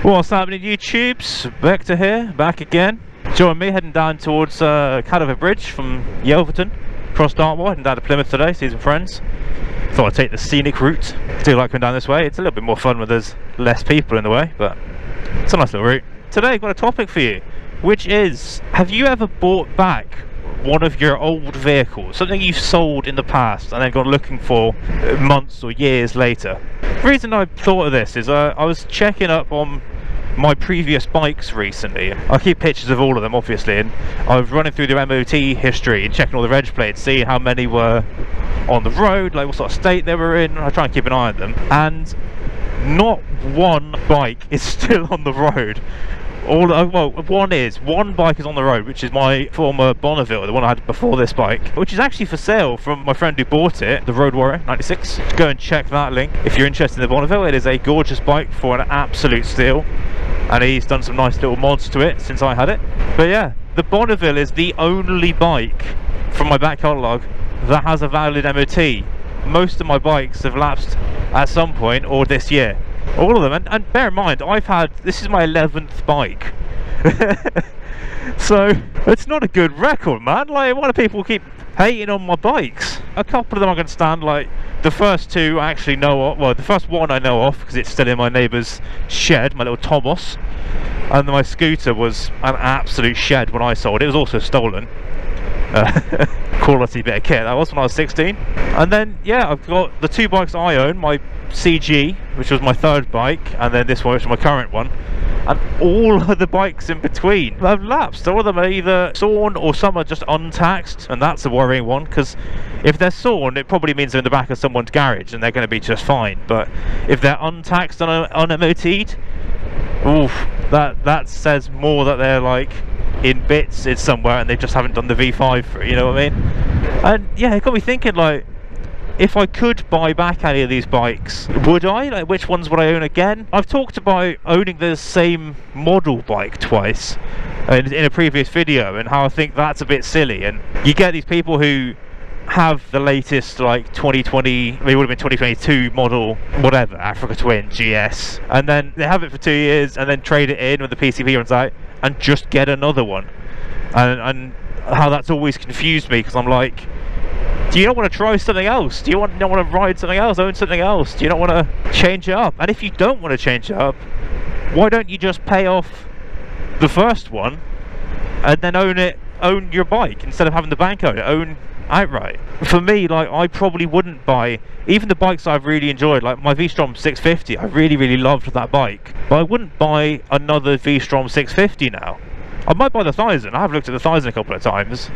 What's happening, YouTubes? Vector here, back again. Join me heading down towards Cadover Bridge from Yelverton, across Dartmoor, heading down to Plymouth today, see some friends. Thought I'd take the scenic route. Do like going down this way. It's a little bit more fun when there's less people in the way, but it's a nice little route. Today I've got a topic for you, which is, have you ever bought back one of your old vehicles, something you've sold in the past and then gone looking for months or years later? The reason I thought of this is I was checking up on my previous bikes recently. I keep pictures of all of them, obviously, and I was running through their MOT history and checking all the reg plates, seeing how many were on the road, like what sort of state they were in. I try and keep an eye on them, and not one bike is still on the road. One bike is on the road, which is my former Bonneville, the one I had before this bike, which is actually for sale from my friend who bought it, the Road Warrior 96. Go and check that link if you're interested in the Bonneville. It is a gorgeous bike for an absolute steal, and he's done some nice little mods to it since I had it. But yeah, the Bonneville is the only bike from my back catalogue that has a valid MOT. Most of my bikes have lapsed at some point or this year. All of them, and bear in mind, this is my 11th bike. So it's not a good record, man. Like, why do people keep hating on my bikes? A couple of them I can stand, like the first two I actually know of. Well, the first one I know of because it's still in my neighbour's shed, my little Tomos, and my scooter was an absolute shed when I sold it. It was also stolen. Quality bit of kit that was when I was 16. And then yeah, I've got the two bikes I own, my CG, which was my third bike, and then this one, which is my current one, and all of the bikes in between have lapsed. All of them are either sawn or some are just untaxed, and that's a worrying one, because if they're sawn it probably means they're in the back of someone's garage and they're going to be just fine. But if they're untaxed and un-MOT'd, oof, that says more that they're like in bits in somewhere and they just haven't done the V5 for it, you know what I mean? And yeah, it got me thinking, like, if I could buy back any of these bikes, would I? Like, which ones would I own again? I've talked about owning the same model bike twice in a previous video, and how I think that's a bit silly. And you get these people who have the latest, like 2020, it would have been 2022 model, whatever, Africa Twin GS, and then they have it for 2 years and then trade it in when the PCP runs out and just get another one. And how that's always confused me, because I'm like, do you not want to try something else? Do you not want to ride something else, own something else? Do you not want to change it up? And if you don't want to change it up, why don't you just pay off the first one and then own your bike instead of having the bank own it, own outright? For me, like, I probably wouldn't buy even the bikes I've really enjoyed, like my V-Strom 650. I really loved that bike, but I wouldn't buy another V-Strom 650 now. I might buy the 1000. I have looked at the 1000 a couple of times,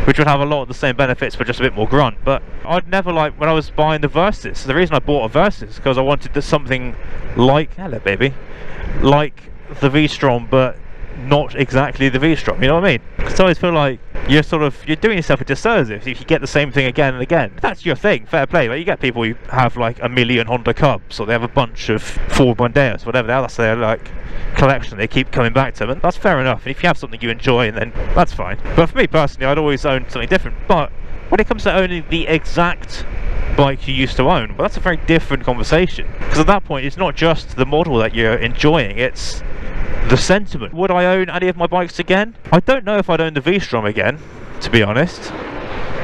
which would have a lot of the same benefits but just a bit more grunt. But I'd never, like, when I was buying the Versys, the reason I bought a Versys because I wanted something like, hello baby, like the V-Strom, but not exactly the V-Strom, you know what I mean? Because I always feel like you're doing yourself a disservice if you get the same thing again and again. If that's your thing, fair play. Like, you get people who have like a million Honda Cubs, or they have a bunch of Ford Mondeos, whatever that's their like collection, they keep coming back to them, and that's fair enough. And if you have something you enjoy, then that's fine. But for me personally, I'd always own something different. But when it comes to owning the exact bike you used to own, well, that's a very different conversation, because at that point it's not just the model that you're enjoying, it's the sentiment. Would I own any of my bikes again? I don't know if I'd own the V-Strom again, to be honest.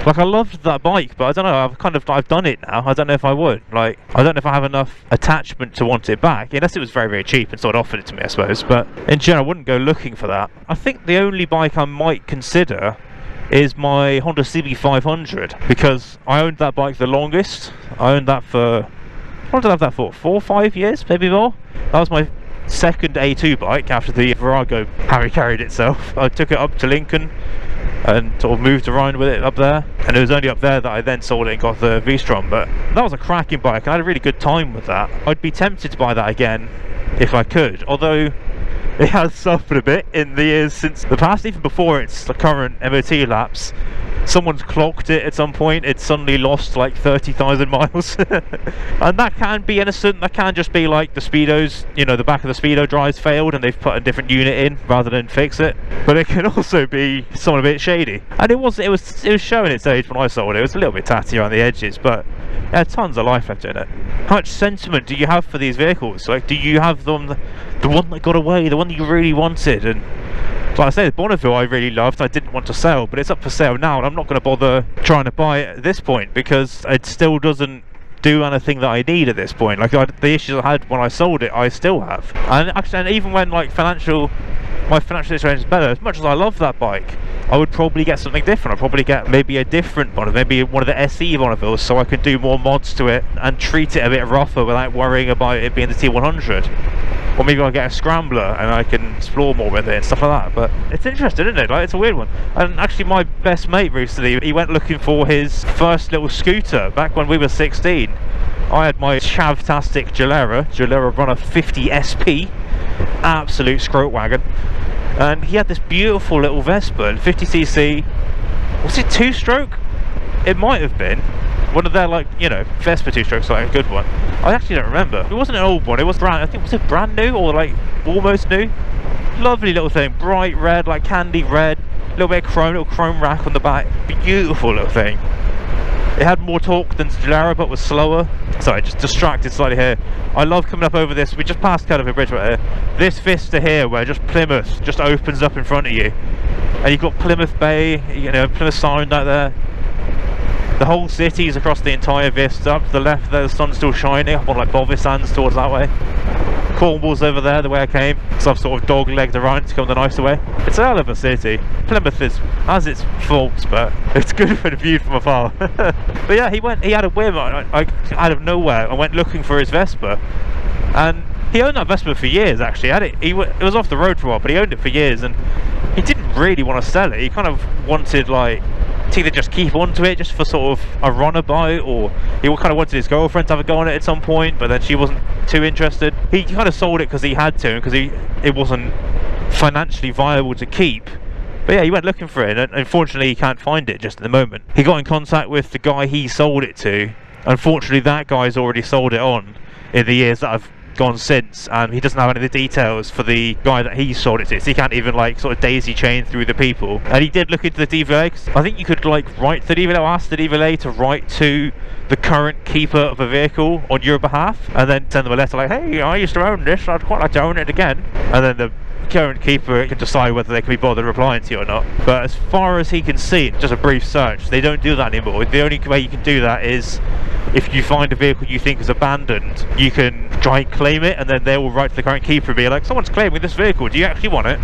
Like, I loved that bike, but I don't know, I've done it now. I don't know if I would. Like, I don't know if I have enough attachment to want it back, unless it was very cheap and someone offered it to me, I suppose. But in general, I wouldn't go looking for that. I think the only bike I might consider is my Honda CB500, because I owned that bike the longest. I owned that for, what did I have that for? 4 or 5 years, maybe more. That was my second A2 bike after the Virago Harry carried itself. I took it up to Lincoln and sort of moved around with it up there, and it was only up there that I then sold it and got the V-Strom. But that was a cracking bike, and I had a really good time with that. I'd be tempted to buy that again if I could, although it has suffered a bit in the years since the past, even before its current MOT lapse. someone's clocked it at some point, it's suddenly lost like 30,000 miles. And that can be innocent, that can just be like the speedos, you know, the back of the speedo drives failed and they've put a different unit in rather than fix it. But it can also be someone a bit shady. And it was showing its age when I sold it. It was a little bit tatty around the edges, but it had tons of life left in it. How much sentiment do you have for these vehicles? Like, do you have them, the one that got away, the one that you really wanted? And like I say, the Bonneville I really loved, I didn't want to sell, but it's up for sale now, and I'm not going to bother trying to buy it at this point because it still doesn't do anything that I need at this point. Like, the issues I had when I sold it, I still have. And actually, and even when like my financial situation is better, as much as I love that bike, I would probably get something different. I'd probably get maybe a different one, maybe one of the SE Bonnevilles, so I could do more mods to it and treat it a bit rougher without worrying about it being the T100. Or maybe I'll get a scrambler and I can explore more with it and stuff like that. But it's interesting, isn't it? Like, it's a weird one. And actually, my best mate recently, he went looking for his first little scooter back when we were 16. I had my chavtastic Gilera Runner 50 SP, absolute scrote wagon, and he had this beautiful little Vespa, 50cc. Was it 2-stroke? It might have been. One of their, like, you know, Vespa 2-strokes, like a good one. I actually don't remember. It wasn't an old one, it was brand, I think, was it brand new or like almost new? Lovely little thing, bright red, like candy red, little bit of chrome, little chrome rack on the back. Beautiful little thing. It had more torque than Gilera, but was slower. Sorry, just distracted slightly here. I love coming up over this. We just passed California Bridge right here. This vista here, where just Plymouth just opens up in front of you, and you've got Plymouth Bay, you know, Plymouth Sound out there. The whole city's across the entire vista. Up to the left there, the sun's still shining. Up on like Bovis Sands towards that way. Cornwall's over there, the way I came, so I've sort of dog-legged around to come the nicer way. It's a hell of a city. Plymouth has its faults, but it's good when viewed from afar. But yeah, he had a whim out of nowhere and went looking for his Vespa. And he owned that Vespa for years, actually. It was off the road for a while, but he owned it for years, and he didn't really want to sell it. He kind of wanted, like, to either just keep onto it just for sort of a runabout, or he kind of wanted his girlfriend to have a go on it at some point, but then she wasn't too interested. He kind of sold it because he had to, because it wasn't financially viable to keep. But yeah, he went looking for it, and unfortunately he can't find it just at the moment. He got in contact with the guy he sold it to. Unfortunately, that guy's already sold it on in the years that I've gone since, and he doesn't have any of the details for the guy that he sold it to, so he can't even like sort of daisy chain through the people. And he did look into the DVLA, 'cause I think you could like write to the DVLA, or ask the DVLA to write to the current keeper of a vehicle on your behalf, and then send them a letter like, hey, I used to own this, I'd quite like to own it again. And then the current keeper can decide whether they can be bothered replying to you or not. But as far as he can see, just a brief search, they don't do that anymore. The only way you can do that is if you find a vehicle you think is abandoned, you can try and claim it, and then they will write to the current keeper and be like, someone's claiming this vehicle, do you actually want it?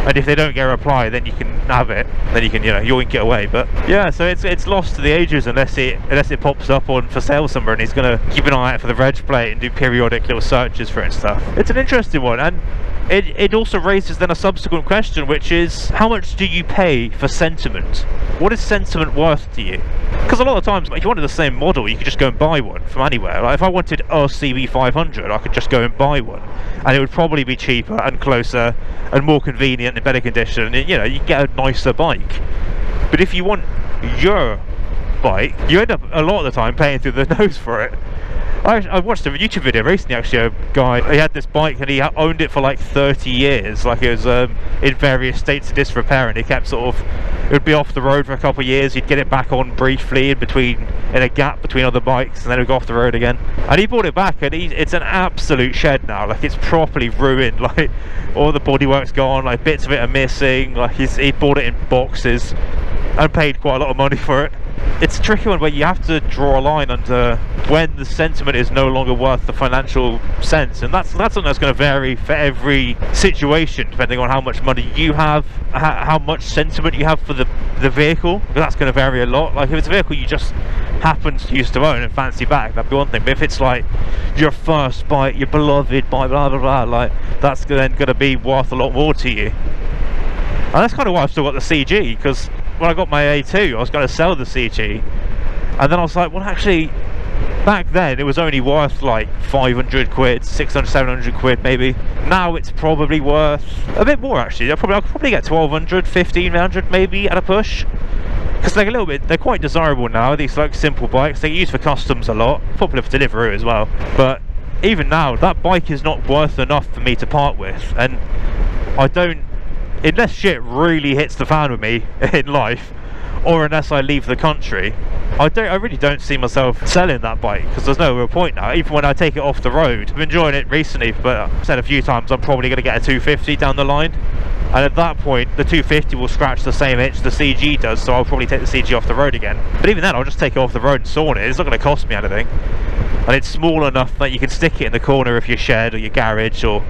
And if they don't get a reply, then you can have it, then you can, you know, yoink it away. But yeah, so it's lost to the ages unless it pops up on for sale somewhere, and he's gonna keep an eye out for the reg plate and do periodic little searches for it and stuff. It's an interesting one, and it also raises then a subsequent question, which is, how much do you pay for sentiment? What is sentiment worth to you? Because a lot of times, if you wanted the same model, you could just go and buy one from anywhere. Like if I wanted a CB500, I could just go and buy one, and it would probably be cheaper and closer and more convenient and better condition. You know, you get a nicer bike. But if you want your bike, you end up a lot of the time paying through the nose for it. I watched a YouTube video recently, actually, a guy, he had this bike and he owned it for like 30 years, like it was in various states of disrepair, and he kept sort of, it would be off the road for a couple of years, he'd get it back on briefly in a gap between other bikes, and then it would go off the road again. And he bought it back, and it's an absolute shed now, like it's properly ruined, like all the bodywork's gone, like bits of it are missing, like he bought it in boxes and paid quite a lot of money for it. It's a tricky one where you have to draw a line under when the sentiment is no longer worth the financial sense, and that's something that's going to vary for every situation depending on how much money you have, how much sentiment you have for the vehicle, because that's going to vary a lot. Like if it's a vehicle you just happen to used to own and fancy back, that'd be one thing, but if it's like your first bike, your beloved bike, blah blah blah, like that's then going to be worth a lot more to you. And that's kind of why I've still got the CG, because when I got my A2 I was going to sell the CG, and then I was like, well actually back then it was only worth like 500 quid, 600, 700 quid maybe. Now it's probably worth a bit more actually. I'll probably get 1200, 1500 maybe at a push, because they're quite desirable now. These like simple bikes, they get used for customs a lot, popular for delivery as well. But even now, that bike is not worth enough for me to part with, and I don't, unless shit really hits the fan with me in life, or unless I leave the country, I really don't see myself selling that bike, because there's no real point now. Even when I take it off the road, I've enjoyed it recently, but I've said a few times I'm probably going to get a 250 down the line, and at that point the 250 will scratch the same itch the CG does, so I'll probably take the CG off the road again. But even then, I'll just take it off the road and sawn it. It's not going to cost me anything, and it's small enough that you can stick it in the corner of your shed or your garage or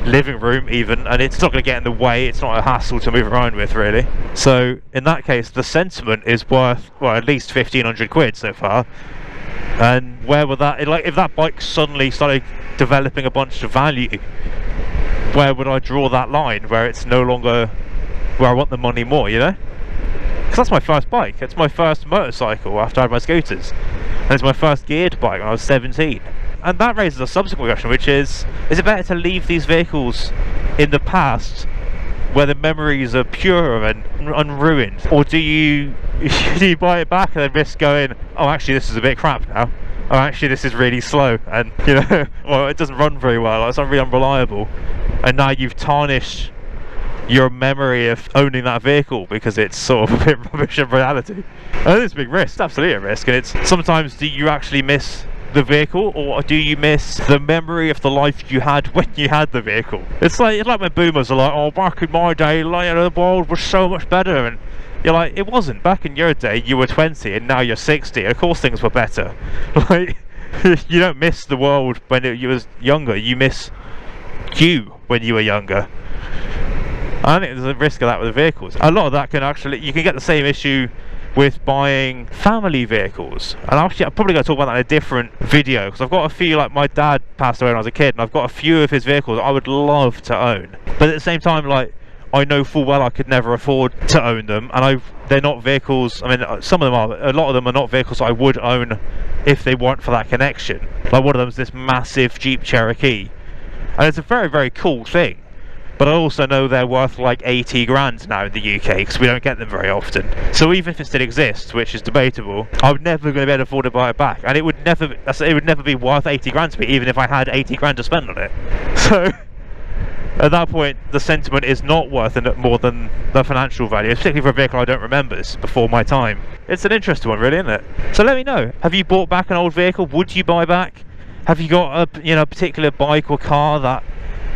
living room even, and it's not going to get in the way. It's not a hassle to move around with, really. So in that case, the Sentiment is worth, well, at least 1,500 quid so far. And where would that, like, if that bike suddenly started developing a bunch of value, where would I draw that line where it's no longer where I want the money more, you know? Because that's my first bike. It's my first motorcycle after I had my scooters, and it's my first geared bike when I was 17. And that raises a subsequent question, which is it better to leave these vehicles in the past where the memories are pure and unruined, or do you buy it back and then risk going, oh, actually this is a bit crap now, oh, actually this is really slow, and you know, well, it doesn't run very well, it's not really unreliable, and now you've tarnished your memory of owning that vehicle because it's sort of a bit rubbish in reality. And it's a big risk, it's absolutely a risk, and it's sometimes, do you actually miss the vehicle, or do you miss the memory of the life you had when you had the vehicle? It's like when boomers are like, oh, back in my day, like, the world was so much better, and you're like, it wasn't. Back in your day, you were 20 and now you're 60, of course things were better. Like, you don't miss the world when you was younger, you miss you when you were younger. I think there's a risk of that with the vehicles. A lot of that can actually, you can get the same issue with buying family vehicles, and actually I'm probably going to talk about that in a different video, because I've got a few, like, my dad passed away when I was a kid, and I've got a few of his vehicles I would love to own, but at the same time, like, I know full well I could never afford to own them, and they're not vehicles, I mean, some of them are, a lot of them are not vehicles I would own if they weren't for that connection. Like, one of them is this massive Jeep Cherokee, and it's a very, very cool thing. But I also know they're worth like 80 grand now in the UK, because we don't get them very often. So even if it still exists, which is debatable, I'm never going to be able to afford to buy it back, and it would never be worth 80 grand to me, even if I had 80 grand to spend on it. So at that point, the Sentiment is not worth more than the financial value, particularly for a vehicle I don't remember. It's before my time. It's an interesting one, really, isn't it? So let me know. Have you bought back an old vehicle? Would you buy back? Have you got a particular bike or car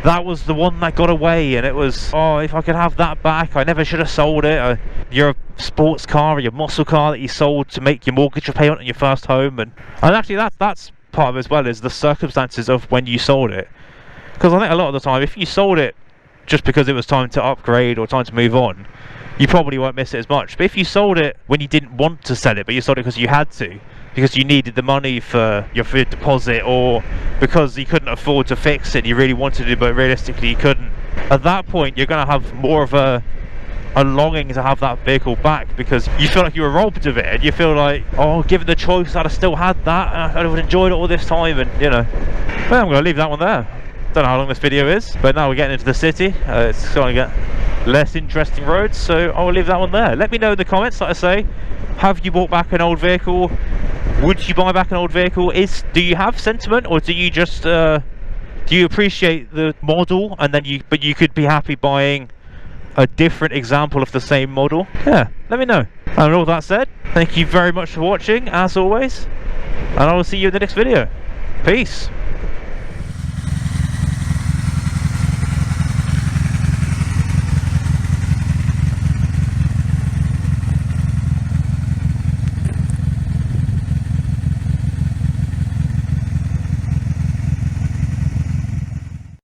that was the one that got away, and it was, oh, if I could have that back, I never should have sold it? Your sports car or your muscle car that you sold to make your mortgage payment on your first home, and actually that's part of it as well, is the circumstances of when you sold it. Because I think a lot of the time, if you sold it just because it was time to upgrade or time to move on, you probably won't miss it as much. But if you sold it when you didn't want to sell it, but you sold it because you had to, because you needed the money for your food deposit, or because you couldn't afford to fix it, you really wanted to but realistically you couldn't, at that point you're going to have more of a longing to have that vehicle back, because you feel like you were robbed of it, and you feel like, oh, given the choice I'd have still had that, and I would have enjoyed it all this time, and you know. Well, I'm going to leave that one there. Don't know how long this video is, but now we're getting into the city, it's going to get less interesting roads, so I'll leave that one there. Let me know in the comments, like I say, have you bought back an old vehicle? Would you buy back an old vehicle? Do you have sentiment, or do you just do you appreciate the model, and then you could be happy buying a different example of the same model? Yeah, let me know. And all that said, thank you very much for watching, as always, and I will see you in the next video. Peace.